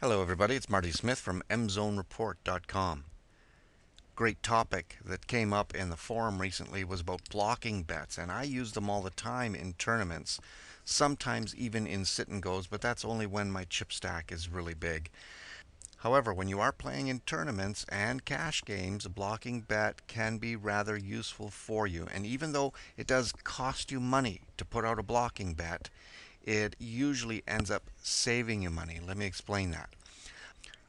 Hello everybody, it's Marty Smith from mzonereport.com. Great topic that came up in the forum recently was about blocking bets, and I use them all the time in tournaments, sometimes even in sit and goes, but that's only when my chip stack is really big. However, when you are playing in tournaments and cash games, a blocking bet can be rather useful for you. And even though it does cost you money to put out a blocking bet, it usually ends up saving you money. Let me explain that.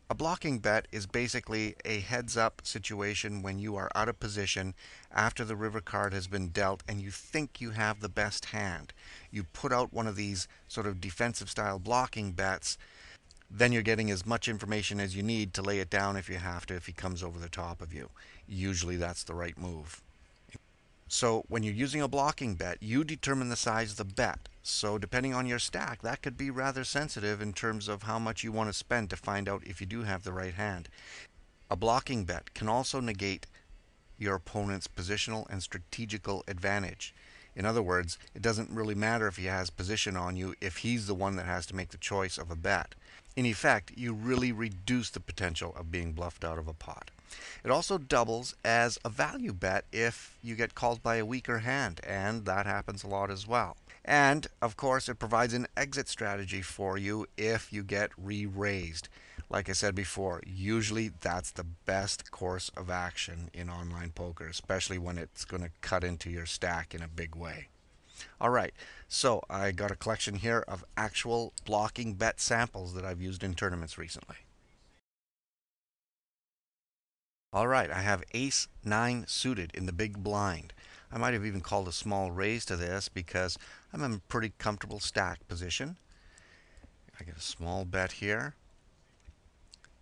A blocking bet is basically a heads up situation when you are out of position after the river card has been dealt and you think you have the best hand. You put out one of these sort of defensive style blocking bets, then you're getting as much information as you need to lay it down if you have to, if he comes over the top of you. Usually that's the right move. So when you're using a blocking bet, you determine the size of the bet. So depending on your stack, that could be rather sensitive in terms of how much you want to spend to find out if you do have the right hand. A blocking bet can also negate your opponent's positional and strategical advantage. In other words, it doesn't really matter if he has position on you if he's the one that has to make the choice of a bet. In effect, you really reduce the potential of being bluffed out of a pot. It also doubles as a value bet if you get called by a weaker hand, and that happens a lot as well. And of course, it provides an exit strategy for you if you get re-raised. Like I said before, usually that's the best course of action in online poker, especially when it's going to cut into your stack in a big way. All right, so I got a collection here of actual blocking bet samples that I've used in tournaments recently. All right, I have ace 9 suited in the big blind. I might have even called a small raise to this because I'm in a pretty comfortable stack position. I get a small bet here.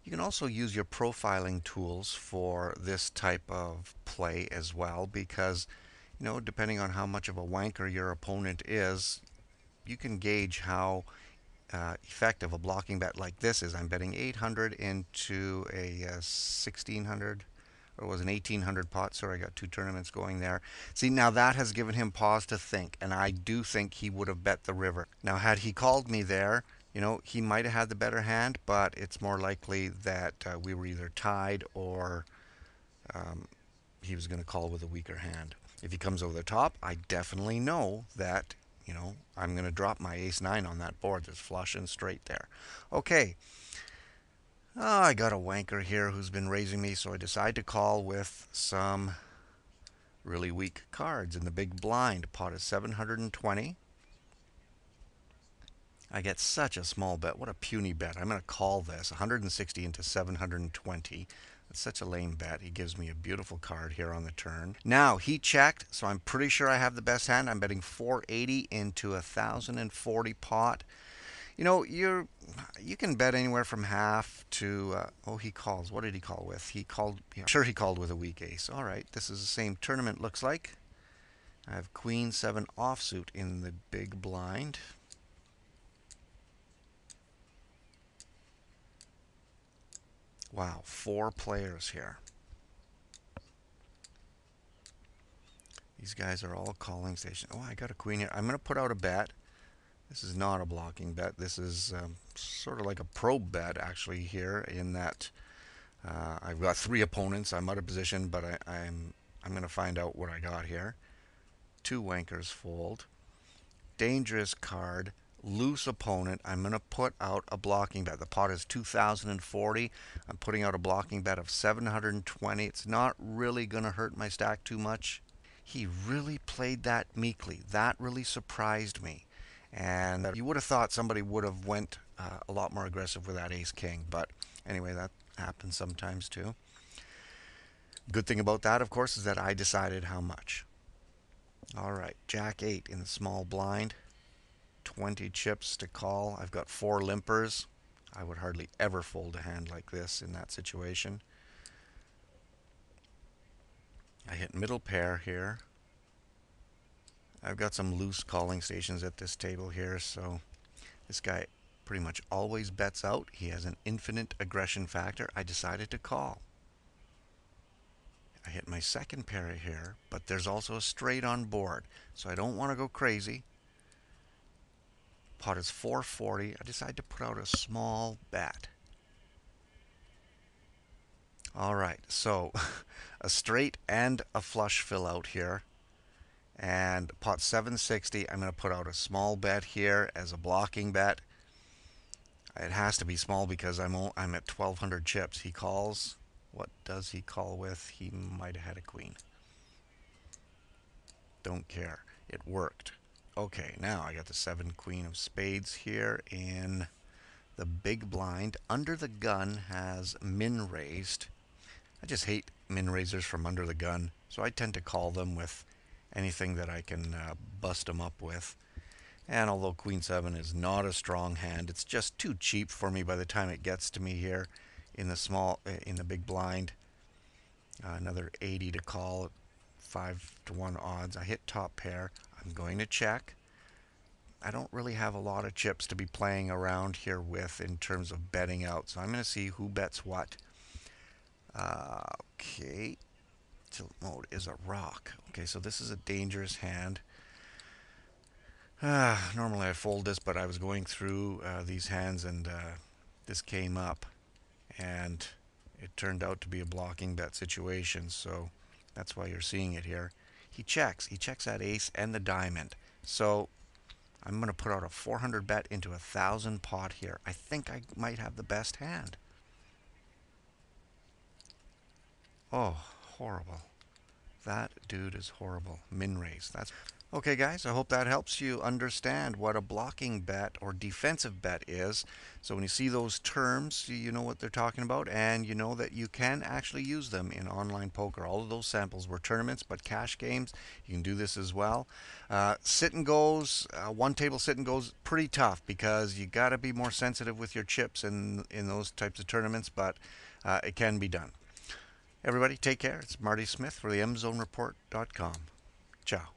You can also use your profiling tools for this type of play as well because, depending on how much of a wanker your opponent is, you can gauge how effective a blocking bet like this is. I'm betting 800 into a 1600, or it was an 1800 pot. Sorry, I got two tournaments going there. See, now that has given him pause to think, and I do think he would have bet the river. Now, had he called me there, he might have had the better hand, but it's more likely that we were either tied or um, he was going to call with a weaker hand. If he comes over the top, I definitely know that, I'm going to drop my ace 9 on that board. There's flush and straight there. Okay. I got a wanker here who's been raising me, so I decide to call with some really weak cards in the big blind. Pot is 720. I get such a small bet. What a puny bet. I'm going to call this 160 into 720. That's such a lame bet. He gives me a beautiful card here on the turn. Now, he checked, so I'm pretty sure I have the best hand. I'm betting 480 into a 1040 pot. You can bet anywhere from half to he calls. What did he call with? He called, yeah, sure, he called with a weak ace. All right, this is the same tournament looks like. I have queen 7 offsuit in the big blind. Wow, 4 players here. These guys are all calling station. Oh, I got a queen here. I'm going to put out a bet. This is not a blocking bet. This is sort of like a probe bet, actually, here in that I've got 3 opponents. I'm out of position, but I'm going to find out what I got here. 2 wankers fold. Dangerous card. Loose opponent. I'm going to put out a blocking bet. The pot is 2040. I'm putting out a blocking bet of 720. It's not really going to hurt my stack too much. He really played that meekly. That really surprised me. And you would have thought somebody would have went a lot more aggressive with that ace king. But anyway, that happens sometimes too. Good thing about that, of course, is that I decided how much. All right, Jack 8 in the small blind. 20 chips to call. I've got 4 limpers. I would hardly ever fold a hand like this in that situation. I hit middle pair here. I've got some loose calling stations at this table here, so this guy pretty much always bets out. He has an infinite aggression factor. I decided to call. I hit my second pair here, but there's also a straight on board, so I don't want to go crazy. Pot is 440. I decide to put out a small bet. All right, so a straight and a flush fill out here. And pot 760, I'm going to put out a small bet here as a blocking bet. It has to be small because I'm at 1200 chips. He calls. What does he call with? He might have had a queen. Don't care. It worked. Okay, now I got the 7 queen of spades here in the big blind. Under the gun has min raised. I just hate min raisers from under the gun, so I tend to call them with anything that I can bust them up with. And although Queen 7 is not a strong hand, it's just too cheap for me by the time it gets to me here in the big blind. Another 80 to call, 5-1 odds. I hit top pair. I'm going to check. I don't really have a lot of chips to be playing around here with in terms of betting out, so I'm going to see who bets what. Okay, tilt mode is a rock. Okay, so this is a dangerous hand. Normally I fold this, but I was going through these hands and this came up, and it turned out to be a blocking bet situation, so that's why you're seeing it here. He checks. He checks that ace and the diamond. So I'm going to put out a 400 bet into a 1,000 pot here. I think I might have the best hand. Oh, horrible. That dude is horrible. Min raise. That's okay, guys. I hope that helps you understand what a blocking bet or defensive bet is. So when you see those terms, you know what they're talking about, and you know that you can actually use them in online poker. All of those samples were tournaments, but cash games, you can do this as well. Sit and goes, one table sit and goes, pretty tough because you got to be more sensitive with your chips in those types of tournaments, but it can be done. Everybody, take care. It's Marty Smith for the MZoneReport.com. Ciao.